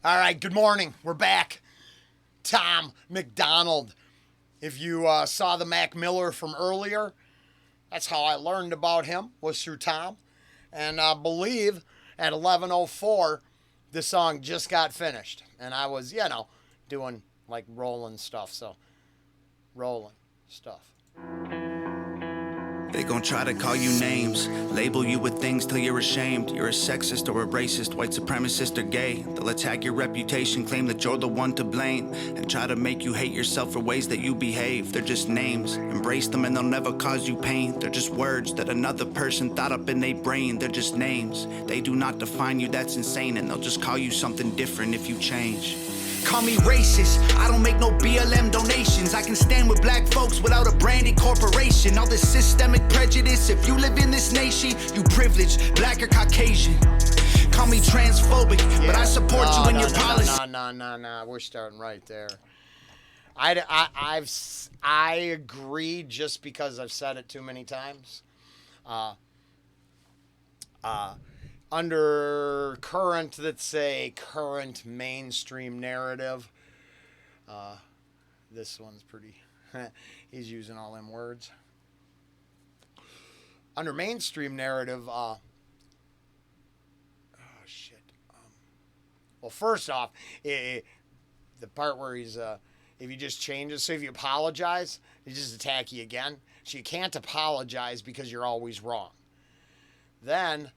All right, good morning. We're back. Tom MacDonald. If you saw the Mac Miller from earlier, that's how I learned about him, was through Tom. And I believe at 11:04, the song just got finished. And I was, doing like Rollen stuff. So, Rollen stuff. They gon' try to call you names, label you with things till you're ashamed. You're a sexist or a racist, white supremacist or gay. They'll attack your reputation, claim that you're the one to blame, and try to make you hate yourself for ways that you behave. They're just names, embrace them and they'll never cause you pain. They're just words that another person thought up in their brain. They're just names, they do not define you, that's insane. And they'll just call you something different if you change. Call me racist, I don't make no BLM donations. I can stand with black folks without a branded corporation. All this systemic prejudice, if you live in this nation, you privileged, black or Caucasian. Call me transphobic, but I support you in your policy. No, we're starting right there. I agree just because I've said it too many times. Under current, let's say, current mainstream narrative, this one's pretty, he's using all them words. Under mainstream narrative, well, first off, the part where he's, if you just change it, so if you apologize, they just attack you again. So you can't apologize because you're always wrong. Then,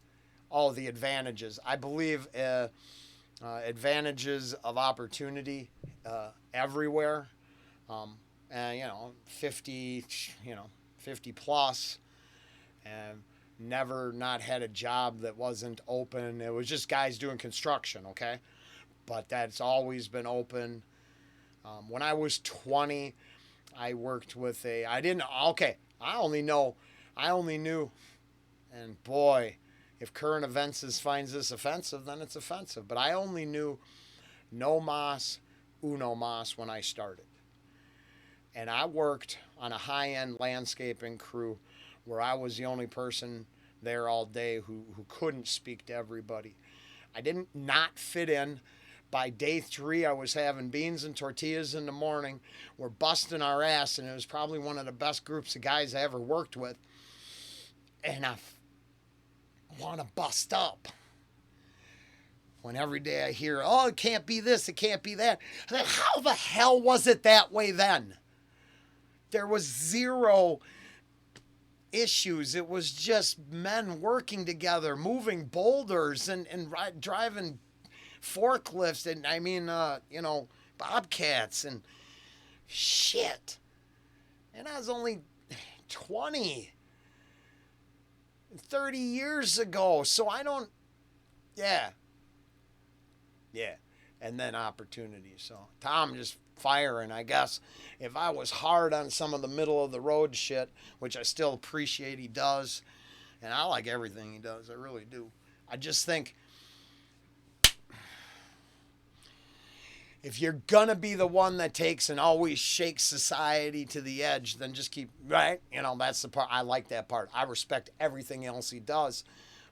the advantages. I believe advantages of opportunity everywhere. And 50 plus, and never not had a job that wasn't open. It was just guys doing construction, okay? But that's always been open. When I was 20, I worked with I only knew, and boy, if current events finds this offensive, then it's offensive. But I only knew no mas, uno mas when I started. And I worked on a high-end landscaping crew where I was the only person there all day who couldn't speak to everybody. I didn't not fit in. By day 3, I was having beans and tortillas in the morning. We're busting our ass, and it was probably one of the best groups of guys I ever worked with. And I want to bust up when every day I hear, oh, it can't be this, it can't be that. Then how the hell was it that way then? There was zero issues. It was just men working together, moving boulders and driving forklifts and bobcats and shit. And I was only 20. 30 years ago, so I don't, yeah, and then opportunities. So Tom just firing, I guess. If I was hard on some of the middle of the road shit, which I still appreciate he does, and I like everything he does, I really do. I just think if you're going to be the one that takes and always shakes society to the edge, then just keep, right? That's the part. I like that part. I respect everything else he does,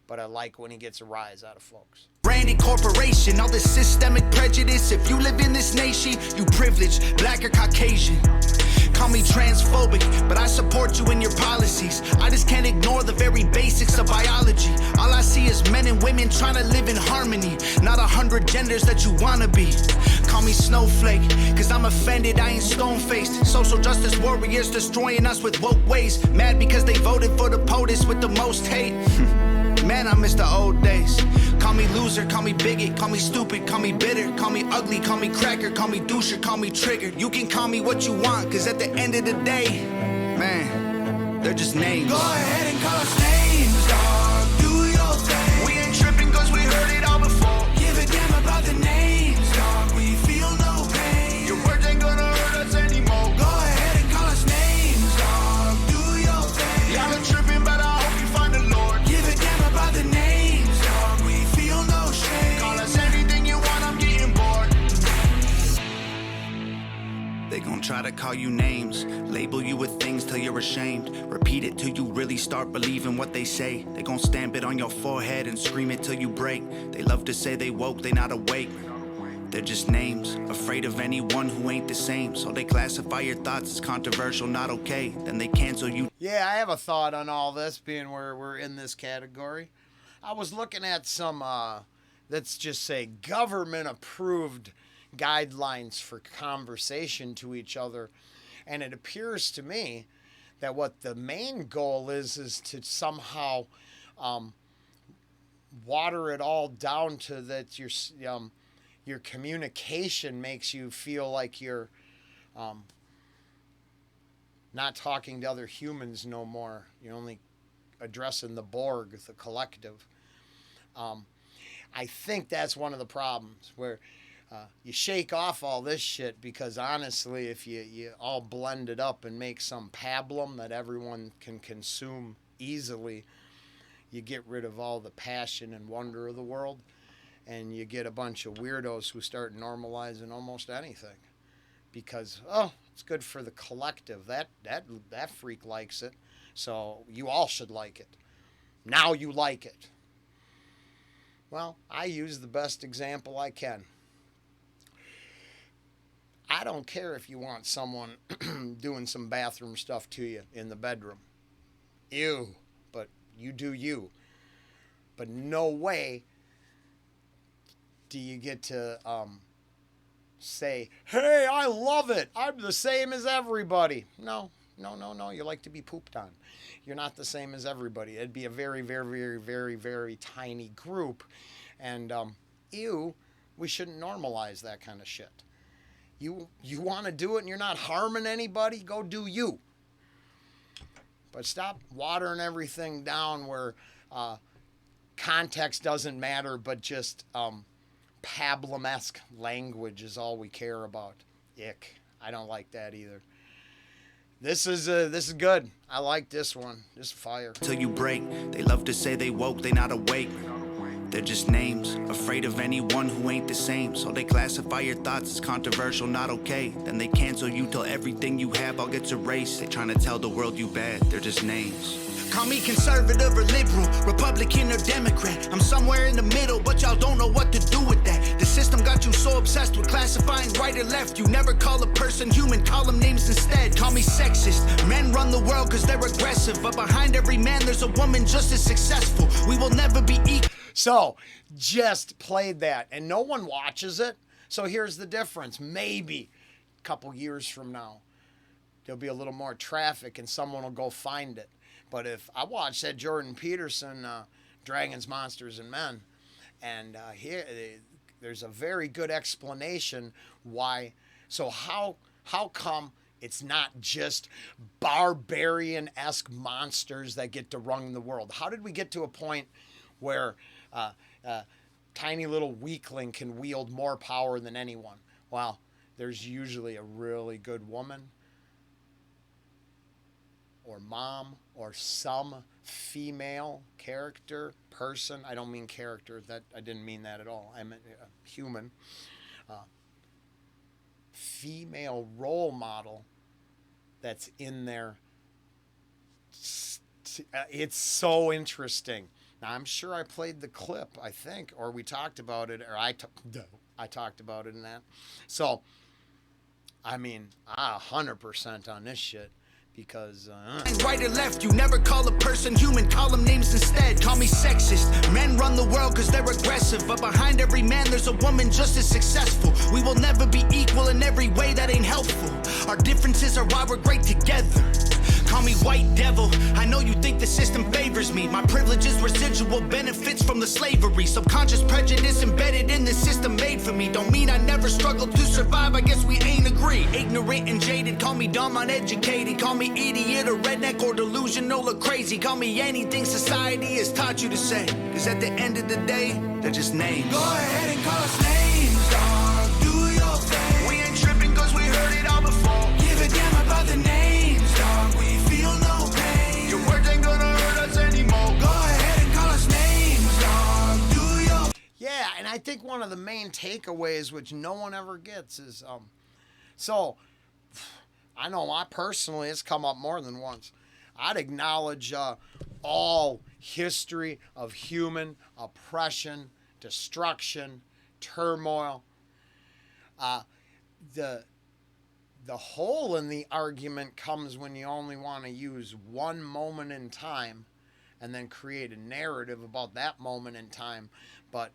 but I like when he gets a rise out of folks. Branded corporation, all this systemic prejudice. If you live in this nation, you privileged, black or Caucasian. Call me transphobic, but I support you in your policies. I just can't ignore the very basics of biology. All I see is men and women trying to live in harmony, not 100 genders that you wanna be. Call me snowflake, cause I'm offended, I ain't stone-faced. Social justice warriors destroying us with woke ways. Mad because they voted for the POTUS with the most hate. Man, I miss the old days. Call me loser, call me bigot, call me stupid, call me bitter, call me ugly, call me cracker, call me doucher, call me triggered. You can call me what you want, cause at the end of the day, man, they're just names. Go ahead and call us names, dog. Do your thing. We ain't tripping cause we heard it all before. Give a damn about the names, dog. We feel no pain. Your words ain't gonna hurt us anymore. Go ahead and call us names, dog. Do your thing. Y'all are tripping, but I hope you find the Lord. Give a damn about the names, dog. We feel no shame. Call us anything you want, I'm getting bored. They gon' try to call you names, label you with things till you're ashamed. Repeat it till you really start believing what they say. They gon' stamp it on your forehead and scream it till you break. They love to say they woke, they not awake. They're just names, afraid of anyone who ain't the same. So they classify your thoughts as controversial, not okay. Then they cancel you. Yeah, I have a thought on all this, being where we're in this category. I was looking at some, let's just say, government-approved guidelines for conversation to each other. And it appears to me that what the main goal is to somehow water it all down to that your communication makes you feel like you're not talking to other humans no more. You're only addressing the Borg, the collective. I think that's one of the problems where you shake off all this shit, because honestly, if you all blend it up and make some pablum that everyone can consume easily, you get rid of all the passion and wonder of the world, and you get a bunch of weirdos who start normalizing almost anything because, oh, it's good for the collective. That freak likes it, so you all should like it. Now you like it. Well, I use the best example I can. I don't care if you want someone doing some bathroom stuff to you in the bedroom. Ew, but you do you. But no way do you get to say, hey, I love it. I'm the same as everybody. No. You like to be pooped on. You're not the same as everybody. It'd be a very, very, very, very, very tiny group. And ew, we shouldn't normalize that kind of shit. You want to do it and you're not harming anybody, go do you. But stop watering everything down where context doesn't matter, but just pablum-esque language is all we care about. Ick. I don't like that either. This is good. I like this one. This fire. Till you break. They love to say they woke, they not awake. They're just names, afraid of anyone who ain't the same. So they classify your thoughts as controversial, not okay. Then they cancel you till everything you have all gets erased. They trying to tell the world you bad, they're just names. Call me conservative or liberal, Republican or Democrat. I'm somewhere in the middle, but y'all don't know what to do with that. The system got you so obsessed with classifying right or left. You never call a person human, call them names instead. Call me sexist. Men run the world cause they're aggressive, but behind every man there's a woman just as successful. We will never be equal. So, just played that, and no one watches it. So here's the difference. Maybe a couple years from now, there'll be a little more traffic and someone will go find it. But if I watched that Jordan Peterson, Dragons, Monsters, and Men, and here there's a very good explanation why. So how come it's not just barbarian-esque monsters that get to run the world? How did we get to a point where tiny little weakling can wield more power than anyone? Well, there's usually a really good woman or mom or some female character, person. I don't mean character. That I didn't mean that at all. I meant human. Female role model that's in there. It's so interesting. Now, I'm sure I played the clip, I think, or we talked about it, or I talked about it in that. So, I mean, 100% on this shit. Because right or left, you never call a person human, call them names instead. Call me sexist. Men run the world cause they're aggressive, but behind every man there's a woman just as successful. We will never be equal in every way, that ain't helpful. Our differences are why we're great together. Call me white devil. I know you think the system favors me. My privilege is residual benefits from the slavery. Subconscious prejudice embedded in the system made for me. Don't mean I never struggled to survive, I guess we ain't agree. Ignorant and jaded, call me dumb, uneducated. Call me idiot or redneck or delusional or crazy. Call me anything society has taught you to say. Cause at the end of the day, they're just names. Go ahead and call us names, dog. Do your thing. We ain't tripping cause we heard it all before. Give a damn about the names, dog. We feel no pain. Your words ain't gonna hurt us anymore. Go ahead and call us names, dog. Do your yeah, and I think one of the main takeaways, which no one ever gets, is so I know I personally, it's come up more than once. I'd acknowledge all history of human oppression, destruction, turmoil, The hole in the argument comes when you only want to use one moment in time and then create a narrative about that moment in time, but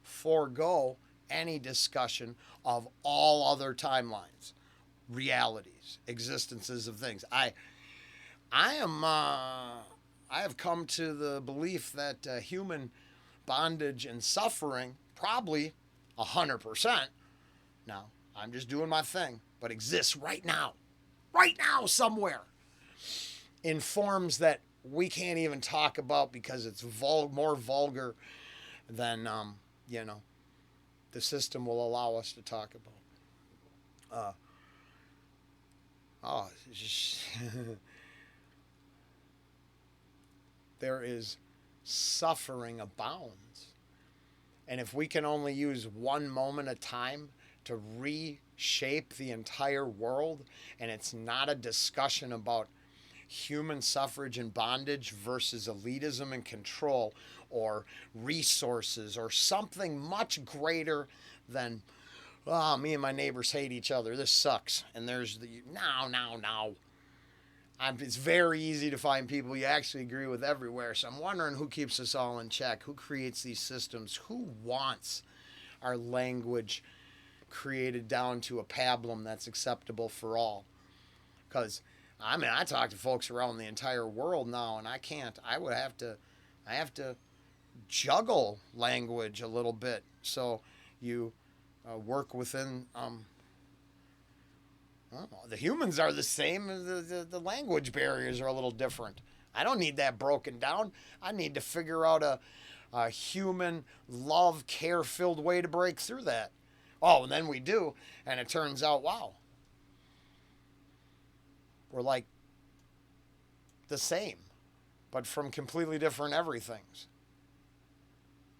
forego any discussion of all other timelines, realities, existences of things. I have come to the belief that human bondage and suffering probably 100%. Now, I'm just doing my thing, but exists right now somewhere in forms that we can't even talk about because it's more vulgar than, the system will allow us to talk about. There is suffering abounds. And if we can only use one moment at a time to reshape the entire world, and it's not a discussion about human suffrage and bondage versus elitism and control or resources or something much greater than, me and my neighbors hate each other, this sucks. And there's now. It's very easy to find people you actually agree with everywhere. So I'm wondering who keeps us all in check, who creates these systems, who wants our language created down to a pablum that's acceptable for all. Because, I talk to folks around the entire world now, and I have to juggle language a little bit. So you work within, the humans are the same, the language barriers are a little different. I don't need that broken down. I need to figure out a human love, care-filled way to break through that. Oh, and then we do, and it turns out, wow, we're like the same, but from completely different everythings.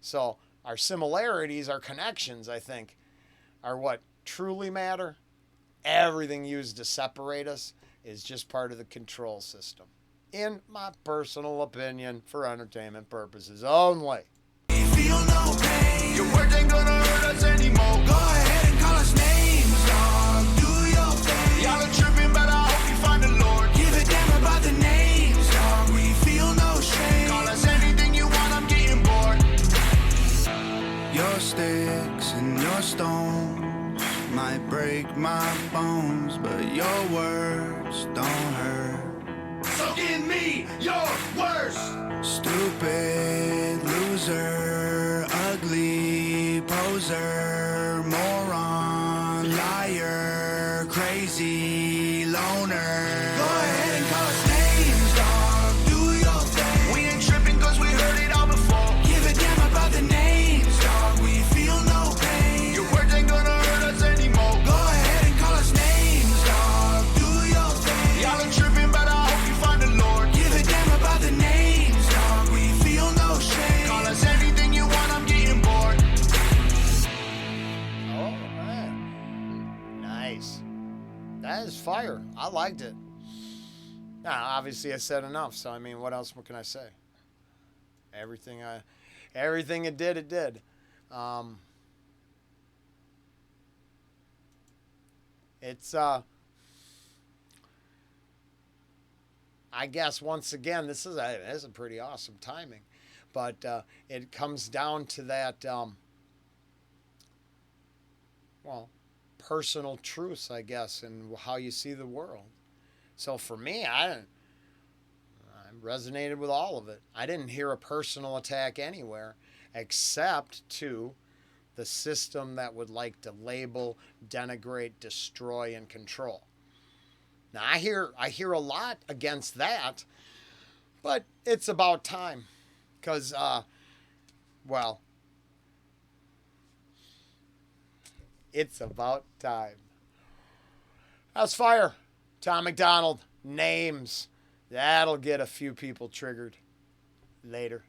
So our similarities, our connections, I think, are what truly matter. Everything used to separate us is just part of the control system. In my personal opinion, for entertainment purposes only. We feel no pain. Your words ain't gonna hurt us anymore. Go ahead and call us names, dog. Do your thing. Y'all are tripping, but I hope you find the Lord. Give a damn about the names, dog. We feel no shame. Call us anything you want, I'm getting bored. Your sticks and your stones might break my bones, but your words don't hurt. So give me your worst. Stupid loser, ugly poser, moron, liar, crazy loner. Go ahead and call us names, dog. Do your thing. We ain't tripping cause we heard it all before. Give a damn about the names, dog. We feel no pain. Your words ain't gonna hurt us anymore. Go ahead and call us names, dog. Do your thing. Y'all are tripping, but I hope you find the Lord. Give a damn about the names, dog. We feel no shame. Call us anything you want, I'm getting bored. Oh, man. Nice. That is fire. I liked it. Now, obviously I said enough, so what else can I say? Everything it did. It's I guess once again this is a pretty awesome timing, but it comes down to that personal truths, I guess, and how you see the world. So for me, I resonated with all of it. I didn't hear a personal attack anywhere except to the system that would like to label, denigrate, destroy, and control. Now I hear a lot against that, but it's about time, because it's about time. That's fire. Tom MacDonald, names. That'll get a few people triggered. Later.